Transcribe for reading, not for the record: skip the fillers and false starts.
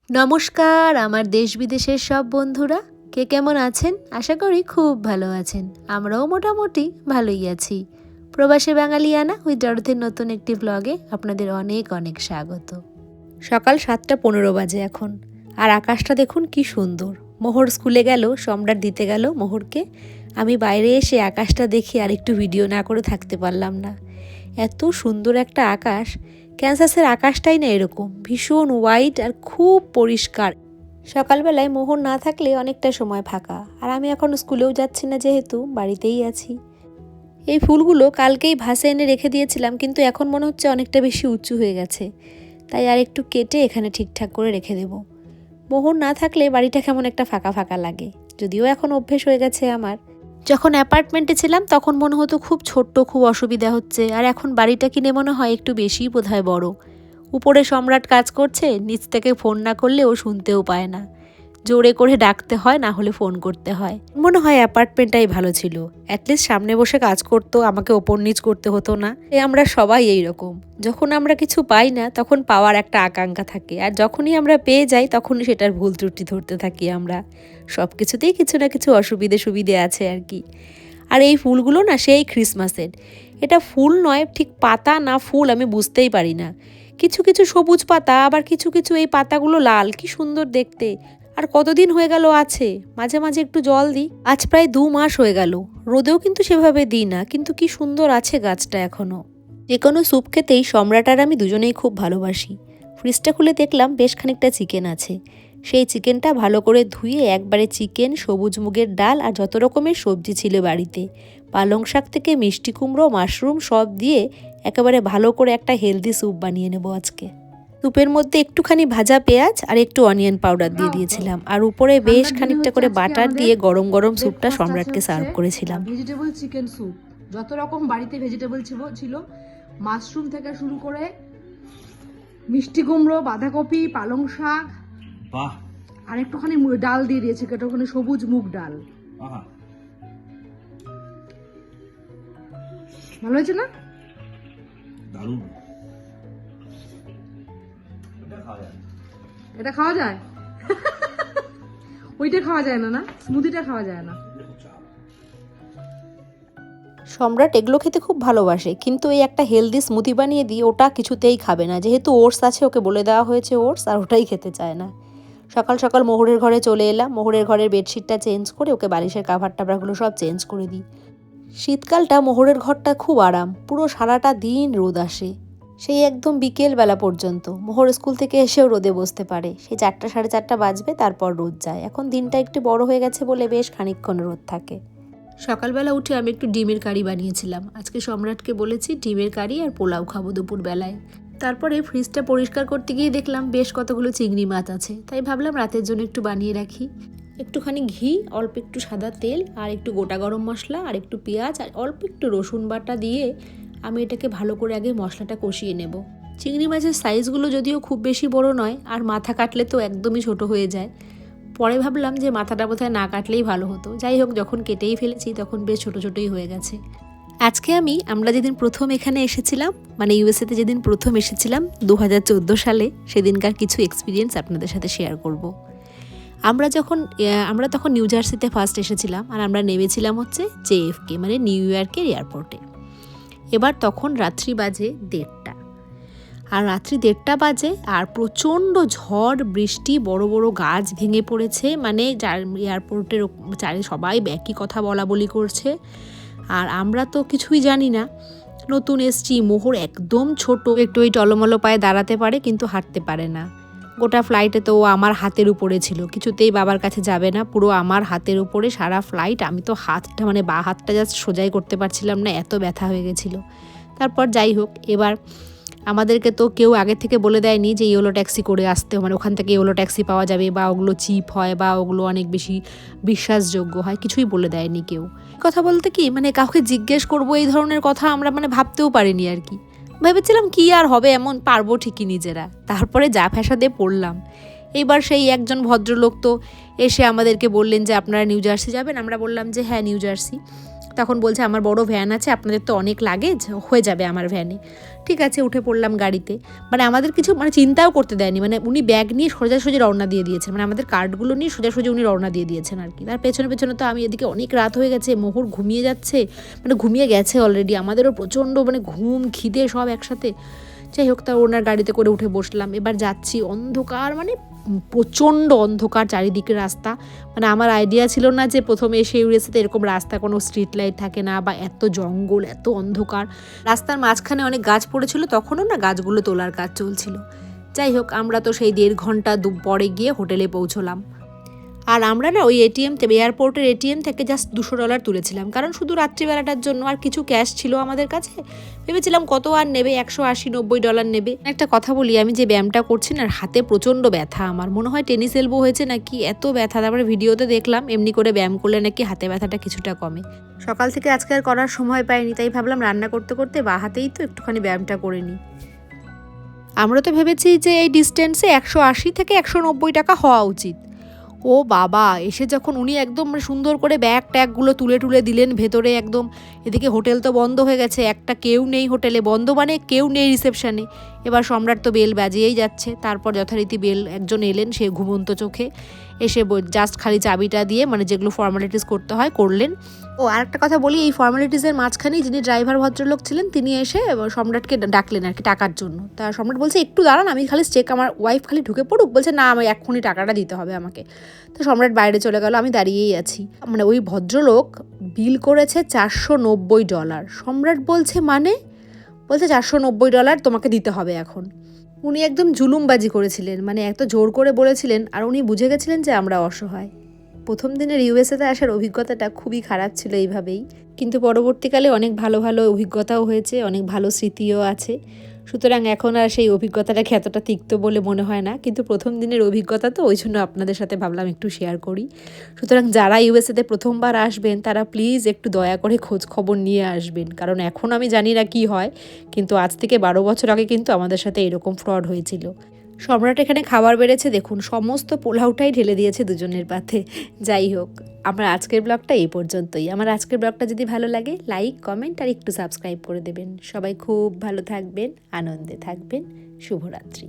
নমস্কার আমার দেশ বিদেশের সব বন্ধুরা, কে কেমন আছেন? আশা করি খুব ভালো আছেন। আমরাও মোটামুটি ভালোই আছি। প্রবাসী বাঙালিয়ানা উইথ ডরথের নতুন একটি ব্লগে আপনাদের অনেক অনেক স্বাগত। সকাল 7:15 বাজে এখন, আর আকাশটা দেখুন কি সুন্দর। মোহর স্কুলে গেল, সম্রাট দিতে গেল মোহরকে। আমি বাইরে এসে আকাশটা দেখে আর একটু ভিডিও না করে থাকতে পারলাম না। এত সুন্দর একটা আকাশ। ক্যানসাসের আকাশটাই না এরকম ভীষণ হোয়াইট আর খুব পরিষ্কার। সকালবেলায় মোহর না থাকলে অনেকটা সময় ফাঁকা, আর আমি এখন স্কুলেও যাচ্ছি না, যেহেতু বাড়িতেই আছি। এই ফুলগুলো কালকেই ভাসে এনে রেখে দিয়েছিলাম, কিন্তু এখন মনে হচ্ছে অনেকটা বেশি উঁচু হয়ে গেছে, তাই আর একটু কেটে এখানে ঠিকঠাক করে রেখে দেব। মোহর না থাকলে বাড়িটা কেমন একটা ফাঁকা ফাঁকা লাগে, যদিও এখন অভ্যেস হয়ে গেছে আমার। যখন অ্যাপার্টমেন্টে ছিলাম তখন মনে হতো খুব ছোট্ট, খুব অসুবিধা হচ্ছে, আর এখন বাড়িটা কিনে মনে হয় একটু বেশিই বোধহয় বড়। উপরে সম্রাট কাজ করছে, নিচ থেকে ফোন না করলে ও শুনতেও পায় না, জোরে করে ডাকতে হয়, না হলে ফোন করতে হয়। মনে হয় অ্যাপার্টমেন্টটাই ভালো ছিল, অ্যাটলিস্ট সামনে বসে কাজ করতো, আমাকে ওপর নিচ করতে হতো না। আমরা সবাই এই রকম, যখন আমরা কিছু পাই না তখন পাওয়ার একটা আকাঙ্ক্ষা থাকে, আর যখনই আমরা পেয়ে যাই তখনই সেটার ভুল ত্রুটি ধরতে থাকি আমরা। সব কিছুতেই কিছু না কিছু সুবিধে আছে আর কি। আর এই ফুলগুলো না সেই ক্রিসমাসের। এটা ফুল নয়, ঠিক পাতা না ফুল আমি বুঝতেই পারি না। কিছু কিছু সবুজ পাতা, আবার কিছু কিছু এই পাতাগুলো লাল, কি সুন্দর দেখতে। আর কতদিন হয়ে গেল আছে, মাঝে মাঝে একটু জল দিই। আজ প্রায় 2 মাস হয়ে গেল, রোদেও কিন্তু সেভাবে দিই না, কিন্তু কি সুন্দর আছে গাছটা এখনো। যে কোনো স্যুপ খেতেই সম্রাট আর আমি দুজনেই খুব ভালোবাসি। ফ্রিজটা খুলে দেখলাম বেশ খানিকটা চিকেন আছে। সেই চিকেনটা ভালো করে ধুয়ে একবারে চিকেন, সবুজ মুগের ডাল আর যত রকমের সবজি ছিল বাড়িতে, পালং শাক থেকে মিষ্টি কুমড়ো, মাশরুম সব দিয়ে একেবারে ভালো করে একটা হেলদি স্যুপ বানিয়ে নেব আজকে। স্যুপের মধ্যে একটুখানি ভাজা পেঁয়াজ আর একটু অনিয়ন পাউডার দিয়ে দিয়েছিলাম, আর উপরে বেশ খানিকটা করে বাটার দিয়ে গরম গরম স্যুপটা সম্রাটকে সার্ভ করেছিলাম। ভেজিটেবল চিকেন স্যুপ, যত রকম বাড়িতে ভেজিটেবল ছিল, মাশরুম থেকে শুরু করে মিষ্টি কুমড়ো, বাঁধাকপি, পালং শাক, বাহ, আর একটুখানি ডাল দিয়ে দিয়েছে, একটুখানি সবুজ মুগ ডাল। ভালো হয়েছে না? দারুণ। এটা খাওয়া যায়? ওইটা খাওয়া যায় না, না স্মুদিটা খাওয়া যায় না। সম্রাট এগুলো খেতে খুব ভালোবাসে, কিন্তু এই একটা হেলদি স্মুদি বানিয়ে দিই, ওটা কিছুতেই খাবে না। যেহেতু ওটস আছে, ওকে বলে দেওয়া হয়েছে ওটস, আর ওটাই খেতে চায় না। সকাল সকাল মোহরের ঘরে চলে এলাম, মোহরের ঘরের বেডশিটটা চেঞ্জ করে ওকে বালিশের কাভার টাভারগুলো সব চেঞ্জ করে দিই। শীতকালটা মোহরের ঘরটা খুব আরাম, পুরো সারাটা দিন রোদ আসে, সেই একদম বিকেলবেলা পর্যন্ত। মোহর স্কুল থেকে এসেও রোদে বসতে পারে, সেই 4টা 4:30 বাজবে, তারপর রোদ যায়। এখন দিনটা একটু বড় হয়ে গেছে বলে বেশ খানিকক্ষণ রোদ থাকে। সকালবেলা উঠে আমি একটু ডিমের কারি বানিয়েছিলাম। আজকে সম্রাটকে বলেছি ডিমের কারি আর পোলাও খাবো দুপুরবেলায়। তারপরে ফ্রিজটা পরিষ্কার করতে গিয়ে দেখলাম বেশ কতগুলো চিংড়ি মাছ আছে, তাই ভাবলাম রাতের জন্য একটু বানিয়ে রাখি। একটুখানি ঘি, অল্প একটু সাদা তেল, আর একটু গোটা গরম মশলা, আর একটু পেঁয়াজ, আর অল্প একটু রসুন বাটা দিয়ে আমি এটাকে ভালো করে আগে মশলাটা কষিয়ে নেব। চিংড়ি মাছের সাইজগুলো যদিও খুব বেশি বড় নয়, আর মাথা কাটলে তো একদমই ছোট হয়ে যায়। পরে ভাবলাম যে মাথাটা বোধহয় না কাটলেই ভালো হতো। যাই হোক, যখন কেটেই ফেলেছি তখন বেশ ছোটো ছোটোই হয়ে গেছে। আজকে আমরা যেদিন প্রথম এখানে এসেছিলাম, মানে ইউএসএতে যেদিন প্রথম এসেছিলাম 2014 সালে, সেদিনকার কিছু এক্সপিরিয়েন্স আপনাদের সাথে শেয়ার করব। আমরা তখন নিউ জার্সিতে ফার্স্ট এসেছিলাম, আর আমরা নেমেছিলাম হচ্ছে জেএফকে, মানে নিউ ইয়র্কের এয়ারপোর্টে। এবার তখন রাত্রি বাজে 1:30, আর রাত্রি 1:30 বাজে, আর প্রচণ্ড ঝড় বৃষ্টি, বড় বড় গাছ ভেঙে পড়েছে, মানে এয়ারপোর্টের চারি সবাই একই কথা বলা বলি করছে। আর আমরা তো কিছুই জানি না, নতুন এসছি। মোহর একদম ছোট, একটু ওই টলমলো পায়ে দাঁড়াতে পারে কিন্তু হাঁটতে পারে না। গোটা ফ্লাইটে তো আমার হাতের উপরে ছিল, কিছুতেই বাবার কাছে যাবে না, পুরো আমার হাতের উপরে সারা ফ্লাইট। আমি তো হাতটা, মানে বা হাতটা জাস্ট সোজাই করতে পারছিলাম না, এত ব্যথা হয়ে গেছিলো। তারপর যাই হোক, এবার আমাদেরকে তো কেউ আগে থেকে বলে দেয়নি যে ইয়েলো ট্যাক্সি করে আসতে, মানে ওখান থেকে ইয়েলো ট্যাক্সি পাওয়া যাবে, বা ওগুলো চিপ হয়, বা ওগুলো অনেক বেশি বিশ্বাসযোগ্য হয়, কিছুই বলে দেয়নি কেউ। কথা বলতে কি, মানে কাউকে জিজ্ঞেস করবো এই ধরনের কথা আমরা মানে ভাবতেও পারিনি আর কি। ভেবেছিলাম কি আর হবে, এমন পারবো ঠিকই নিজেরা। তারপরে যা ফ্যাসাদে পড়লাম। এইবার সেই একজন ভদ্রলোক তো এসে আমাদেরকে বললেন যে আপনারা নিউ জার্সি যাবেন। আমরা বললাম যে হ্যাঁ নিউ জার্সি। তখন বলছে আমার বড় ভ্যান আছে, আপনাদের তো অনেক লাগেজ, হয়ে যাবে আমার ভ্যানে। ঠিক আছে, উঠে পড়লাম গাড়িতে। মানে আমাদের কিছু চিন্তাও করতে দেয়নি, মানে উনি ব্যাগ নিয়ে সোজাসুজি রওনা দিয়ে দিয়েছেন, মানে আমাদের কার্ডগুলো নিয়ে সোজাসুজি উনি রওনা দিয়ে দিয়েছেন আর কি। তার পেছনে পেছনে তো আমি এদিকে অনেক রাত হয়ে গেছে, মোহর ঘুমিয়ে যাচ্ছে, মানে ঘুমিয়ে গেছে অলরেডি, আমাদেরও প্রচণ্ড মানে ঘুম খিদে সব একসাথে। যাই হোক, তা ওনার গাড়িতে করে উঠে বসলাম। এবার যাচ্ছি, অন্ধকার, মানে প্রচণ্ড অন্ধকার চারিদিকে রাস্তা। মানে আমার আইডিয়া ছিল না যে প্রথমে এসে ইউএসএতে এরকম রাস্তা, কোনো স্ট্রিট লাইট থাকে না, বা এত জঙ্গল, এত অন্ধকার। রাস্তার মাঝখানে অনেক গাছ পড়েছিল, তখনও না গাছগুলো তোলার কাজ চলছিল। যাই হোক, আমরা তো সেই 1.5 ঘন্টা পরে গিয়ে হোটেলে পৌঁছলাম। আর আমরা না ওই এয়ারপোর্টের এটিএম থেকে জাস্ট $200 তুলেছিলাম, কারণ শুধু রাত্রিবেলাটার জন্য, আর কিছু ক্যাশ ছিল আমাদের কাছে। ভেবেছিলাম কত আর নেবে, $180-90 নেবে। একটা কথা বলি, আমি যে ব্যায়ামটা করছি না, হাতে প্রচণ্ড ব্যথা, আমার মনে হয় টেনিস এলবো হয়েছে নাকি, এত ব্যথা। তারপরে ভিডিওতে দেখলাম এমনি করে ব্যায়াম করলে নাকি হাতে ব্যথাটা কিছুটা কমে। সকাল থেকে আজকে আর করার সময় পাইনি, তাই ভাবলাম রান্না করতে করতে বা হাতেই তো একটুখানি ব্যায়ামটা করে নিই। আমরা তো ভেবেছি যে এই ডিস্টেন্সে 180 থেকে 190 টাকা হওয়া উচিত। ও বাবা, এসে যখন উনি একদম সুন্দর করে ব্যাগ ট্যাগগুলো তুলে টুলে দিলেন ভেতরে একদম, এদিকে হোটেল তো বন্ধ হয়ে গেছে, একটা কেউ নেই হোটেলে, বন্ধ মানে কেউ নেই রিসেপশনে। এবার সম্রাট তো বেল বাজিয়েই যাচ্ছে। তারপর যথারীতি একজন এলেন, সে ঘুমন্ত চোখে এসে জাস্ট খালি চাবিটা দিয়ে, মানে যেগুলো ফর্মালিটিস করতে হয় করলেন। ও আরেকটা কথা বলি, এই ফর্মালিটিসের মাঝখানেই যিনি ড্রাইভার ভদ্রলোক ছিলেন, তিনি এসে সম্রাটকে ডাকলেন আর কি টাকার জন্য। তা সম্রাট বলছে একটু দাঁড়ান, আমি খালি চেক, আমার ওয়াইফ খালি ঢুকে পড়ুক। বলছে না, আমি এক্ষুনি টাকাটা দিতে হবে আমাকে। তো সম্রাট বাইরে চলে গেল, আমি দাঁড়িয়েই আছি। মানে ওই ভদ্রলোক বিল করেছে $490। সম্রাট বলছে মানে, বলছে $490 তোমাকে দিতে হবে এখন। উনি একদম জুলুমবাজি করেছিলেন, মানে এত জোর করে বলেছিলেন, আর উনি বুঝে গেছিলেন যে আমরা অসহায়। প্রথম দিনের ইউএসএতে আসার অভিজ্ঞতাটা খুবই খারাপ ছিল এইভাবেই, কিন্তু পরবর্তীকালে অনেক ভালো ভালো অভিজ্ঞতাও হয়েছে, অনেক ভালো স্মৃতিও আছে। সুতরাং এখন আর সেই অভিজ্ঞতাটাকে এতটা তিক্ত বলে মনে হয় না, কিন্তু প্রথম দিনের অভিজ্ঞতা তো, ওই জন্য আপনাদের সাথে ভাবলাম একটু শেয়ার করি। সুতরাং যারা ইউএসএতে প্রথমবার আসবেন, তারা প্লিজ একটু দয়া করে খোঁজ খবর নিয়ে আসবেন, কারণ এখন আমি জানি না কি হয়, কিন্তু আজ থেকে 12 বছর আগে কিন্তু আমাদের সাথে এরকম ফ্রড হয়েছিল। সম্রাট এখানে খাবার বেড়েছে, দেখুন সমস্ত পোলাওটাই ঢেলে দিয়েছে দুজনের পাতে। যাই হোক, আমার আজকের ব্লগটা এই পর্যন্তই। আমার আজকের ব্লগটা যদি ভালো লাগে, লাইক, কমেন্ট আর একটু সাবস্ক্রাইব করে দেবেন। সবাই খুব ভালো থাকবেন, আনন্দে থাকবেন। শুভরাত্রি।